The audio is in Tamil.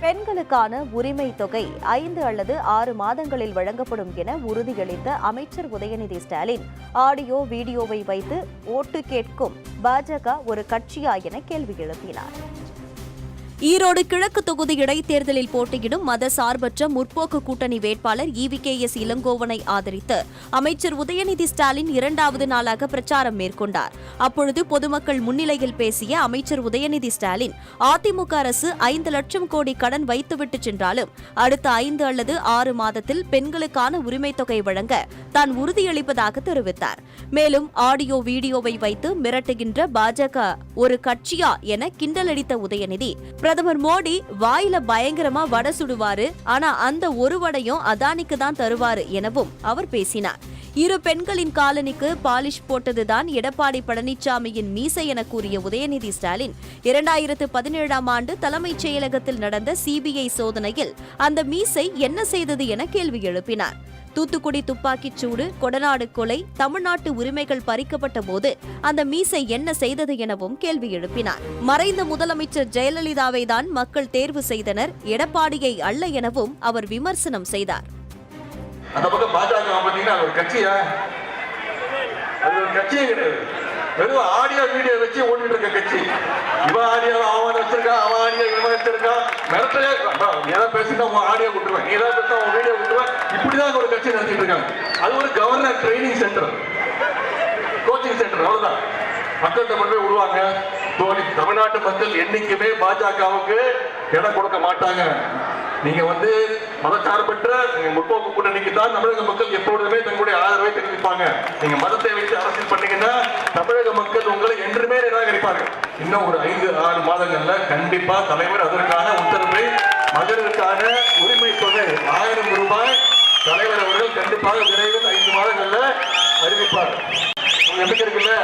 பெண்களுக்கான உரிமை தொகை 5 அல்லது 6 மாதங்களில் வழங்கப்படும் என உறுதியளித்த அமைச்சர் உதயநிதி ஸ்டாலின் ஆடியோ வீடியோவை வைத்து ஓட்டு கேட்கும் பாஜக ஒரு கட்சியா என கேள்வி எழுப்பினார். ஈரோடு கிழக்கு தொகுதி இடைத்தேர்தலில் போட்டியிடும் மத சார்பற்ற முற்போக்கு கூட்டணி வேட்பாளர் EVKS இளங்கோவனை ஆதரித்து அமைச்சர் உதயநிதி ஸ்டாலின் 2வது நாளாக பிரச்சாரம் மேற்கொண்டார். அப்பொழுது பொதுமக்கள் முன்னிலையில் பேசிய அமைச்சர் உதயநிதி ஸ்டாலின் அதிமுக அரசு 5 லட்சம் கோடி கடன் வைத்துவிட்டு சென்றாலும் அடுத்த 5 அல்லது 6 மாதத்தில் பெண்களுக்கான உரிமைத் தொகை வழங்க தான் உறுதியளிப்பதாக தெரிவித்தார். மேலும் ஆடியோ வீடியோவை வைத்து மிரட்டுகின்ற பாஜக ஒரு கட்சியா என கிண்டலடித்த உதயநிதி, பிரதமர் மோடி வாயில பயங்கரமா வடை சுடுவாரு, ஆனா அந்த ஒரு வடையும் அதானிக்கு தான் தருவாரு எனவும் அவர் பேசினார். இரு பெண்களின் காலனிக்கு பாலிஷ் போட்டதுதான் எடப்பாடி பழனிசாமியின் மீசை என கூறிய உதயநிதி ஸ்டாலின் 2017ஆம் ஆண்டு தலைமைச் செயலகத்தில் நடந்த CBI சோதனையில் அந்த மீசை என்ன செய்தது என கேள்வி எழுப்பினார். தூத்துக்குடி துப்பாக்கிச் சூடு, கொடநாடு கொலை, தமிழ்நாட்டு உரிமைகள் பறிக்கப்பட்ட போது அந்த மீசை என்ன செய்தது எனவும் கேள்வி எழுப்பினார். மறைந்த முதலமைச்சர் ஜெயலலிதாவை தான் மக்கள் தேர்வு செய்தனர், எடப்பாடியை அல்ல எனவும் அவர் விமர்சனம் செய்தார். அந்த பக்கம் பாஜக பார்த்தீங்கன்னா அது ஒரு கட்சியா? அது ஒரு கட்சியே கிடையாது. வெறும் ஆடியோ வீடியோ வச்சு ஓடிட்டு இருக்க கட்சி. இவன் ஆடியோ அவன் வச்சிருக்கான், அவன் ஆடியோ இவன் வச்சிருக்கான். மிரட்டலே ஏதாவது பேசினா உன் ஆடியோ விட்டுருவேன், நீ ஏதாவது பேசினா உன் வீடியோ விட்டுருவேன். இப்படிதான் ஒரு கட்சி நடத்திட்டு இருக்காங்க. அது ஒரு governor training centre, coaching centre, அவ்வளவுதான். மக்கள்கிட்ட கொண்டு போய் விடுவாங்க. தமிழ்நாட்டு மக்கள் என்னைக்குமே பாஜகவுக்கு இடம் கொடுக்க மாட்டாங்க. நீங்க மதச்சார்பற்ற முற்போக்கு கூட்டணிக்கு தான் தமிழக மக்கள் எப்பொழுதுமே தங்களுடைய ஆதரவை தெரிவிப்பாங்க. நீங்க மதத்தை வைத்து அரசியல் பண்ணீங்கன்னா தமிழக மக்கள் உங்களை என்றுமே நிராகரிப்பார்கள். இன்னும் ஒரு 5-6 மாதங்கள்ல கண்டிப்பா தலைவர் அதற்கான உத்தரவை, மகளிருக்கான உரிமை தொகை 1000 ரூபாய் தலைவர் அவர்கள் கண்டிப்பாக விரைவில் 5 மாதங்கள்ல அறிவிப்பார். நம்பிக்கை இருக்குல்ல?